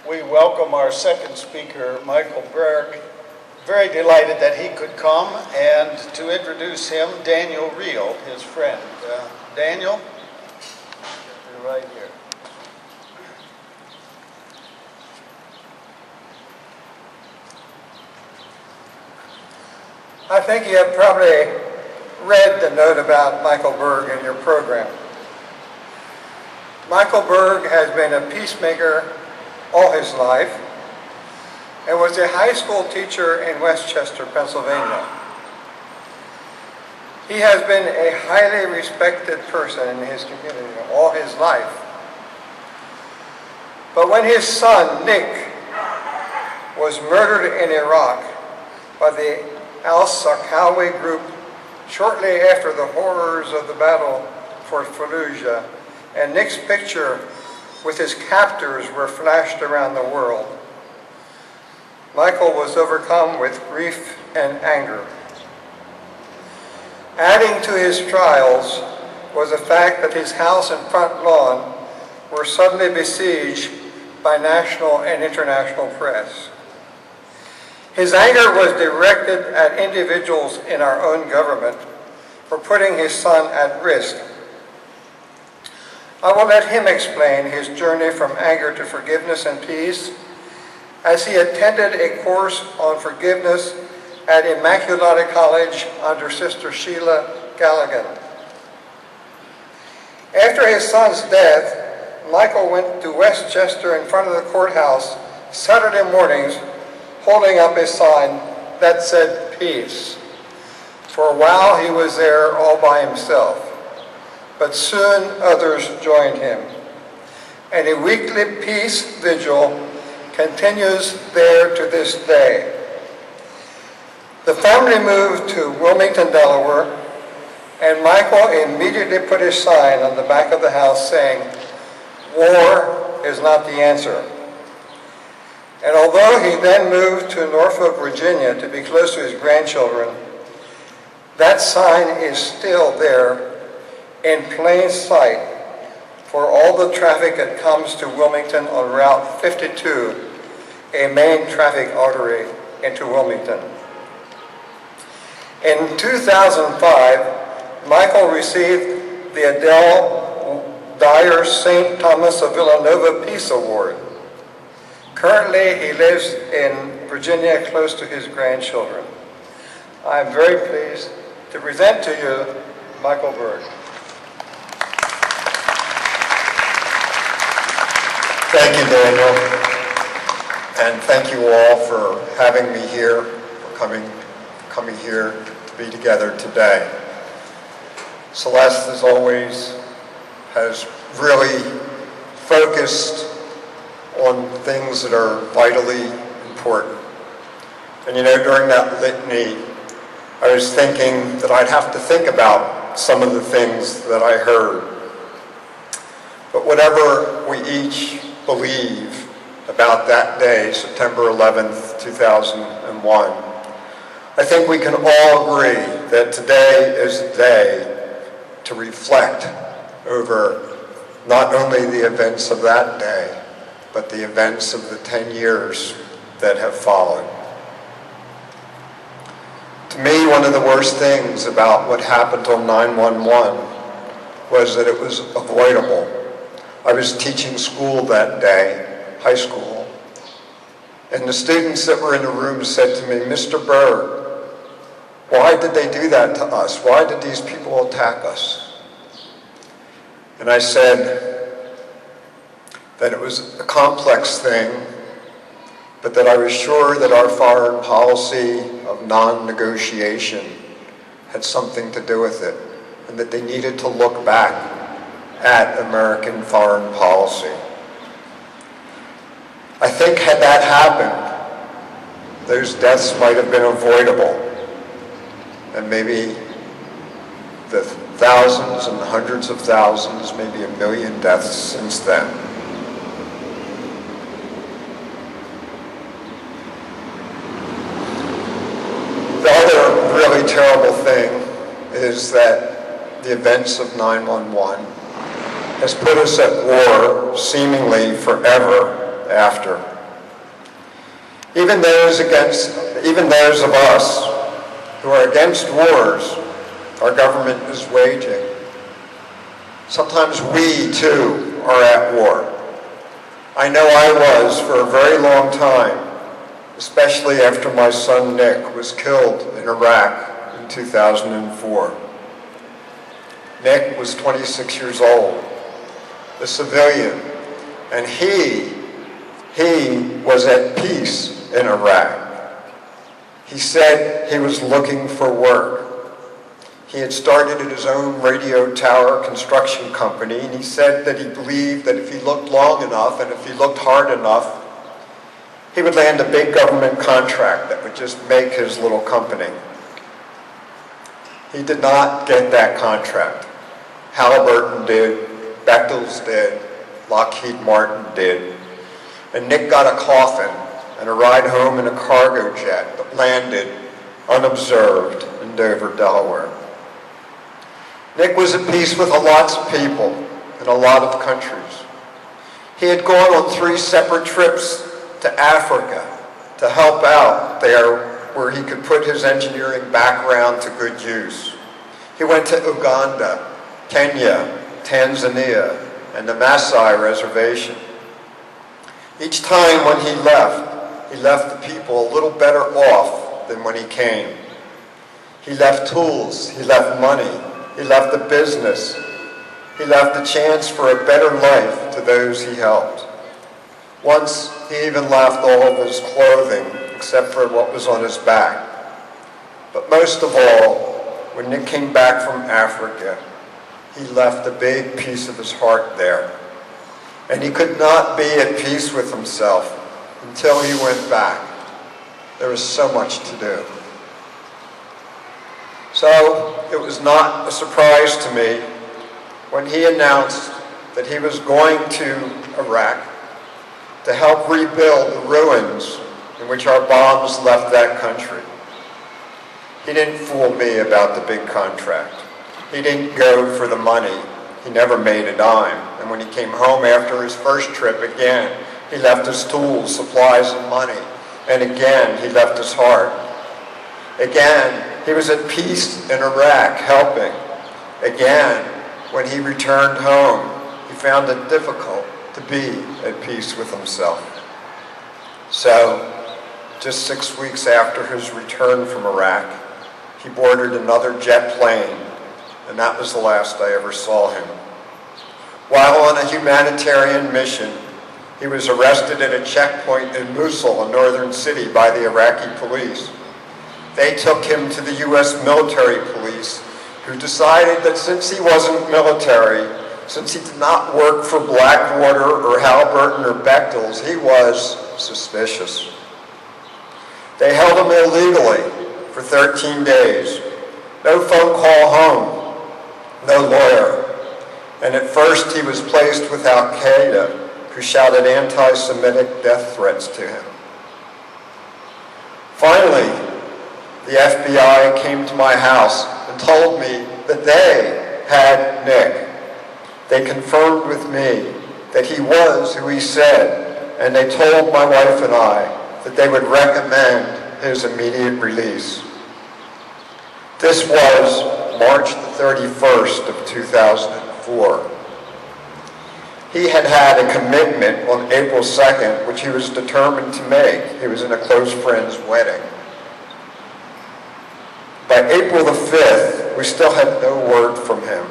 We welcome our second speaker, Michael Berg. Very delighted that he could come, and to introduce him, Daniel Riehl, his friend. Daniel, you're right here. I think you have probably read the note about Michael Berg in your program. Michael Berg has been a peacemaker all his life and was a high school teacher in Westchester, Pennsylvania. He has been a highly respected person in his community all his life. But when his son, Nick, was murdered in Iraq by the al-Sarkawi group shortly after the horrors of the battle for Fallujah, and Nick's picture with his captors were flashed around the world, Michael was overcome with grief and anger. Adding to his trials was the fact that his house and front lawn were suddenly besieged by national and international press. His anger was directed at individuals in our own government for putting his son at risk. I will let him explain his journey from anger to forgiveness and peace as he attended a course on forgiveness at Immaculata College under Sister Sheila Galligan. After his son's death, Michael went to Westchester in front of the courthouse Saturday mornings holding up a sign that said peace. For a while he was there all by himself, but soon others joined him. And a weekly peace vigil continues there to this day. The family moved to Wilmington, Delaware, and Michael immediately put a sign on the back of the house saying, "War is not the answer." And although he then moved to Norfolk, Virginia to be close to his grandchildren, that sign is still there in plain sight for all the traffic that comes to Wilmington on Route 52, a main traffic artery into Wilmington. In 2005, Michael received the Adele Dyer St. Thomas of Villanova Peace Award. Currently, he lives in Virginia close to his grandchildren. I am very pleased to present to you Michael Berg. Thank you, Daniel, and thank you all for having me here, for coming here to be together today. Celeste, as always, has really focused on things that are vitally important. And you know, during that litany, I was thinking that I'd have to think about some of the things that I heard. But whatever we each believe about that day, September 11th, 2001, I think we can all agree that today is a day to reflect over not only the events of that day, but the events of the 10 years that have followed. To me, one of the worst things about what happened on 9/11 was that it was avoidable. I was teaching school that day, high school, and the students that were in the room said to me, "Mr. Berg, why did they do that to us? Why did these people attack us?" And I said that it was a complex thing, but that I was sure that our foreign policy of non-negotiation had something to do with it, and that they needed to look back at American foreign policy. I think had that happened, those deaths might have been avoidable, and maybe the thousands and hundreds of thousands, maybe 1 million deaths since then. The other really terrible thing is that the events of 9/11 has put us at war seemingly forever after. Even those of us who are against wars our government is waging. Sometimes we, too, are at war. I know I was for a very long time, especially after my son Nick was killed in Iraq in 2004. Nick was 26 years old, a civilian, and he was at peace in Iraq. He said he was looking for work. He had started his own radio tower construction company, and he said that he believed that if he looked long enough and if he looked hard enough, he would land a big government contract that would just make his little company. He did not get that contract. Halliburton did, Bechtel's did, Lockheed Martin did, and Nick got a coffin and a ride home in a cargo jet that landed unobserved in Dover, Delaware. Nick was at peace with lots of people in a lot of countries. He had gone on 3 separate trips to Africa to help out there where he could put his engineering background to good use. He went to Uganda, Kenya, Tanzania, and the Maasai Reservation. Each time when he left the people a little better off than when he came. He left tools, he left money, he left the business, he left the chance for a better life to those he helped. Once, he even left all of his clothing, except for what was on his back. But most of all, when Nick came back from Africa, he left a big piece of his heart there. And he could not be at peace with himself until he went back. There was so much to do. So it was not a surprise to me when he announced that he was going to Iraq to help rebuild the ruins in which our bombs left that country. He didn't fool me about the big contract. He didn't go for the money. He never made a dime. And when he came home after his first trip again, he left his tools, supplies, and money. And again, he left his heart. Again, he was at peace in Iraq, helping. Again, when he returned home, he found it difficult to be at peace with himself. So, just 6 weeks after his return from Iraq, he boarded another jet plane, and that was the last I ever saw him. While on a humanitarian mission, he was arrested at a checkpoint in Mosul, a northern city, by the Iraqi police. They took him to the U.S. military police, who decided that since he wasn't military, since he did not work for Blackwater or Halliburton or Bechtel's, he was suspicious. They held him illegally for 13 days. No phone call home, no lawyer. And at first he was placed with Al-Qaeda, who shouted anti-Semitic death threats to him. Finally, the FBI came to my house and told me that they had Nick. They confirmed with me that he was who he said, and they told my wife and I that they would recommend his immediate release. This was March the 31st of 2004. He had had a commitment on April 2nd, which he was determined to make. He was in a close friend's wedding. By April the 5th, we still had no word from him.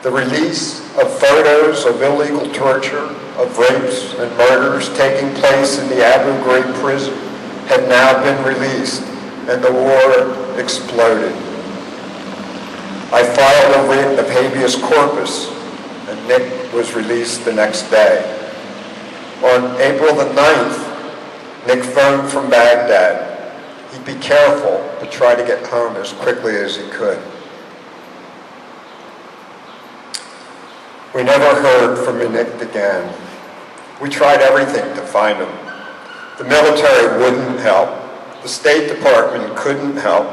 The release of photos of illegal torture, of rapes and murders taking place in the Abu Ghraib prison had now been released, and the war exploded. I filed a writ of habeas corpus, and Nick was released the next day. On April the 9th, Nick phoned from Baghdad. He'd be careful to try to get home as quickly as he could. We never heard from Nick again. We tried everything to find him. The military wouldn't help. The State Department couldn't help.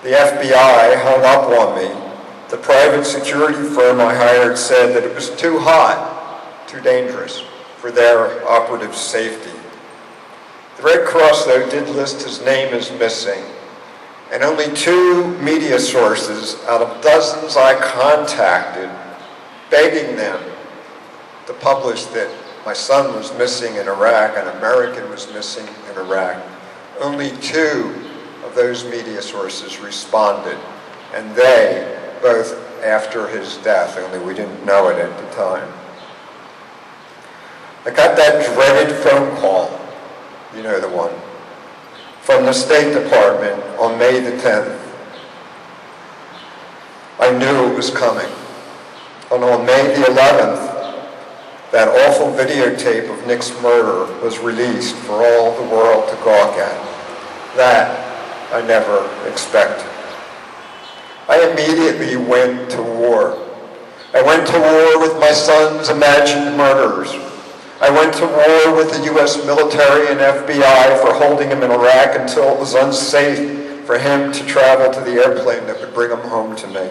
The FBI hung up on me. The private security firm I hired said that it was too hot, too dangerous for their operative safety. The Red Cross, though, did list his name as missing, and only 2 media sources out of dozens I contacted, begging them to publish that my son was missing in Iraq, an American was missing in Iraq. Only 2 of those media sources responded, and they, both after his death, only we didn't know it at the time. I got that dreaded phone call, you know the one, from the State Department on May the 10th. I knew it was coming. And on May the 11th, that awful videotape of Nick's murder was released for all the world to gawk at. That I never expected. I immediately went to war. I went to war with my son's imagined murderers. I went to war with the U.S. military and FBI for holding him in Iraq until it was unsafe for him to travel to the airplane that would bring him home to me.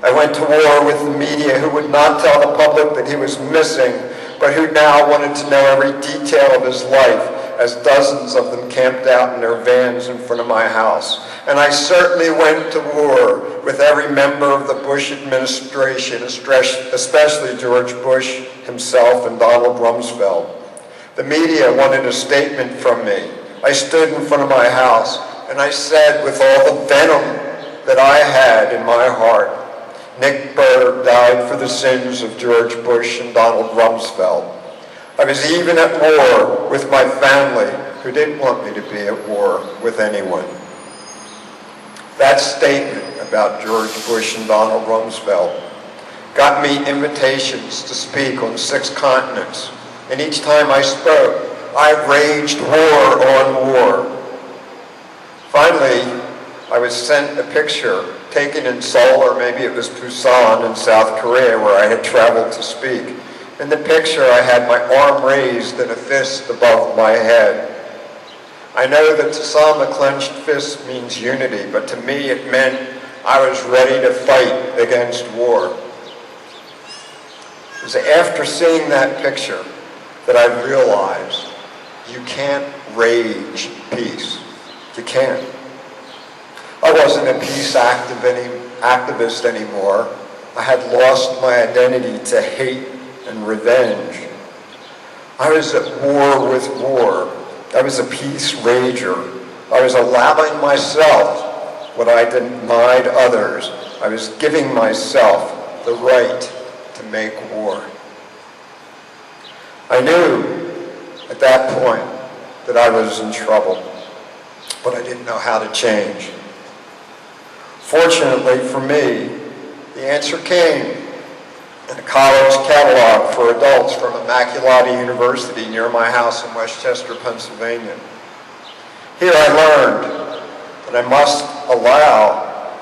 I went to war with the media who would not tell the public that he was missing, but who now wanted to know every detail of his life, as dozens of them camped out in their vans in front of my house. And I certainly went to war with every member of the Bush administration, especially George Bush himself and Donald Rumsfeld. The media wanted a statement from me. I stood in front of my house and I said with all the venom that I had in my heart, Nick Berg died for the sins of George Bush and Donald Rumsfeld. I was even at war with my family, who didn't want me to be at war with anyone. That statement about George Bush and Donald Rumsfeld got me invitations to speak on 6 continents. And each time I spoke, I waged war on war. Finally, I was sent a picture taken in Seoul, or maybe it was Busan in South Korea, where I had traveled to speak. In the picture, I had my arm raised and a fist above my head. I know that to some, a clenched fist means unity, but to me it meant I was ready to fight against war. It was after seeing that picture that I realized you can't rage peace. You can't. I wasn't a peace activist anymore. I had lost my identity to hate and revenge. I was at war with war. I was a peace rager. I was allowing myself what I denied others. I was giving myself the right to make war. I knew at that point that I was in trouble, but I didn't know how to change. Fortunately for me, the answer came in a college catalog for adults from Immaculata University near my house in Westchester, Pennsylvania. Here I learned that I must allow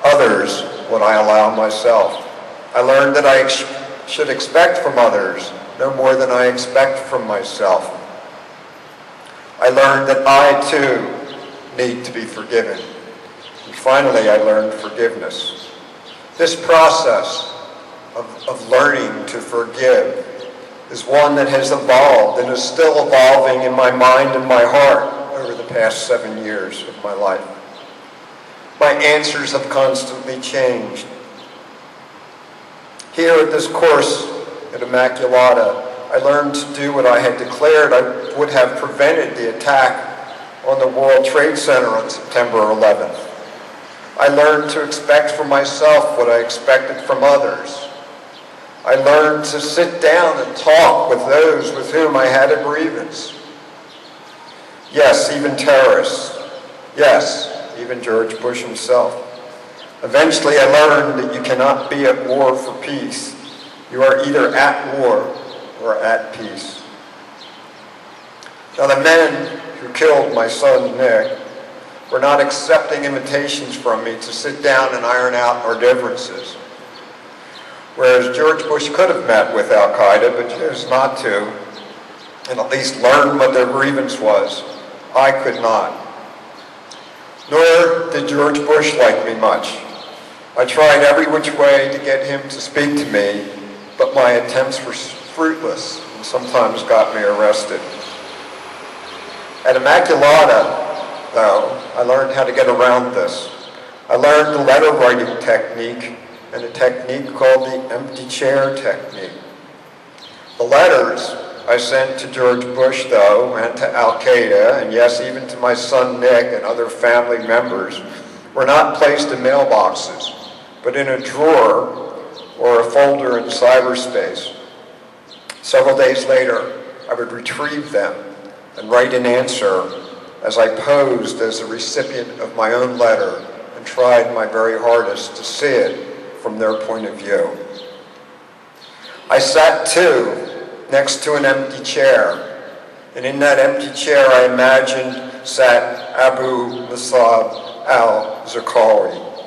others what I allow myself. I learned that I should expect from others no more than I expect from myself. I learned that I too need to be forgiven. And finally, I learned forgiveness. This process of learning to forgive is one that has evolved and is still evolving in my mind and my heart over the past 7 years of my life. My answers have constantly changed. Here at this course at Immaculata, I learned to do what I had declared I would have prevented the attack on the World Trade Center on September 11th. I learned to expect from myself what I expected from others. I learned to sit down and talk with those with whom I had a grievance. Yes, even terrorists. Yes, even George Bush himself. Eventually I learned that you cannot be at war for peace. You are either at war or at peace. Now the men who killed my son Nick were not accepting invitations from me to sit down and iron out our differences. Whereas George Bush could have met with Al-Qaeda, but chose not to, and at least learn what their grievance was, I could not. Nor did George Bush like me much. I tried every which way to get him to speak to me, but my attempts were fruitless and sometimes got me arrested. At Immaculata, though, I learned how to get around this. I learned the letter writing technique and a technique called the empty chair technique. The letters I sent to George Bush, though, and to Al-Qaeda, and yes, even to my son Nick and other family members, were not placed in mailboxes, but in a drawer or a folder in cyberspace. Several days later, I would retrieve them and write an answer as I posed as a recipient of my own letter and tried my very hardest to see it from their point of view. I sat, too, next to an empty chair, and in that empty chair I imagined sat Abu Musab al-Zarqawi,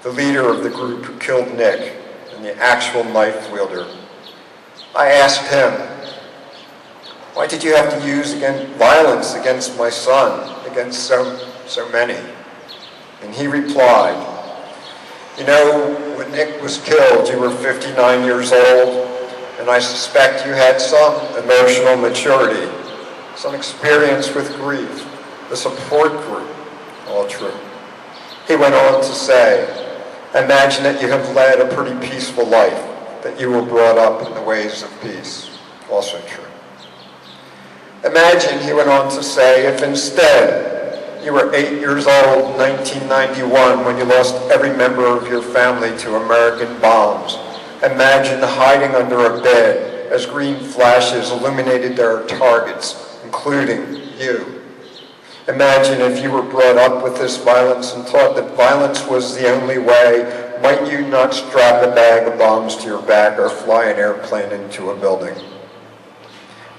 the leader of the group who killed Nick and the actual knife wielder. I asked him, "Why did you have to use violence against my son, against so many?" And he replied, "You know, when Nick was killed, you were 59 years old, and I suspect you had some emotional maturity, some experience with grief, a support group, all true." He went on to say, "Imagine that you have led a pretty peaceful life, that you were brought up in the ways of peace, also true. Imagine," he went on to say, "if instead you were 8 years old in 1991 when you lost every member of your family to American bombs. Imagine hiding under a bed as green flashes illuminated their targets, including you. Imagine if you were brought up with this violence and taught that violence was the only way, might you not strap a bag of bombs to your back or fly an airplane into a building?"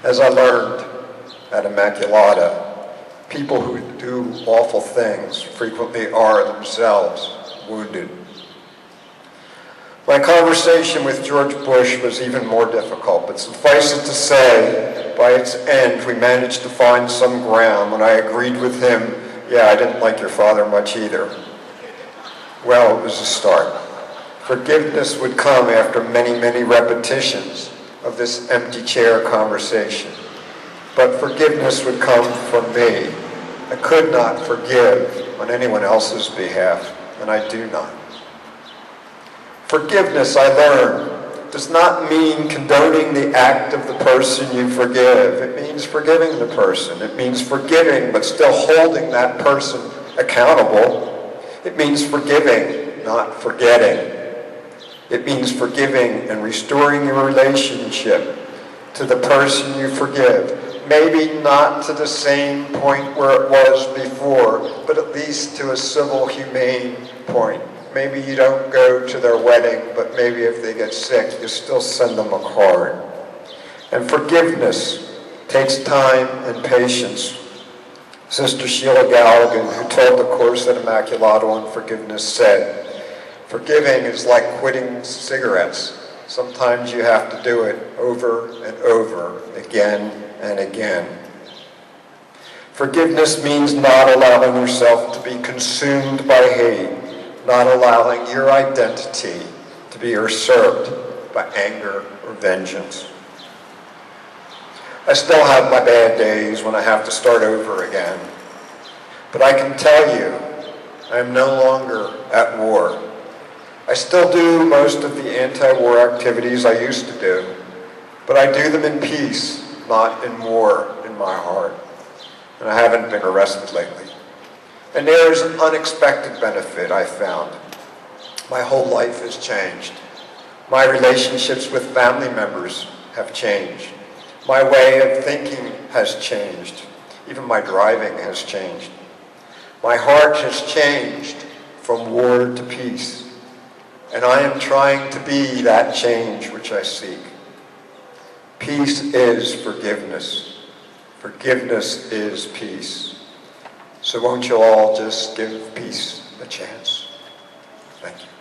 As I learned at Immaculata, people who do awful things frequently are themselves wounded. My conversation with George Bush was even more difficult, but suffice it to say, by its end, we managed to find some ground when I agreed with him, "Yeah, I didn't like your father much either." Well, it was a start. Forgiveness would come after many, many repetitions of this empty chair conversation. But forgiveness would come from me. I could not forgive on anyone else's behalf, and I do not. Forgiveness, I learned, does not mean condoning the act of the person you forgive. It means forgiving the person. It means forgiving, but still holding that person accountable. It means forgiving, not forgetting. It means forgiving and restoring your relationship to the person you forgive. Maybe not to the same point where it was before, but at least to a civil, humane point. Maybe you don't go to their wedding, but maybe if they get sick, you still send them a card. And forgiveness takes time and patience. Sister Sheila Galligan, who taught the course at Immaculata on forgiveness, said, "Forgiving is like quitting cigarettes. Sometimes you have to do it over and over, again and again." Forgiveness means not allowing yourself to be consumed by hate, not allowing your identity to be usurped by anger or vengeance. I still have my bad days when I have to start over again, but I can tell you I am no longer at war. I still do most of the anti-war activities I used to do, but I do them in peace, not in war in my heart. And I haven't been arrested lately. And there is an unexpected benefit I found. My whole life has changed. My relationships with family members have changed. My way of thinking has changed. Even my driving has changed. My heart has changed from war to peace. And I am trying to be that change which I seek. Peace is forgiveness. Forgiveness is peace. So won't you all just give peace a chance? Thank you.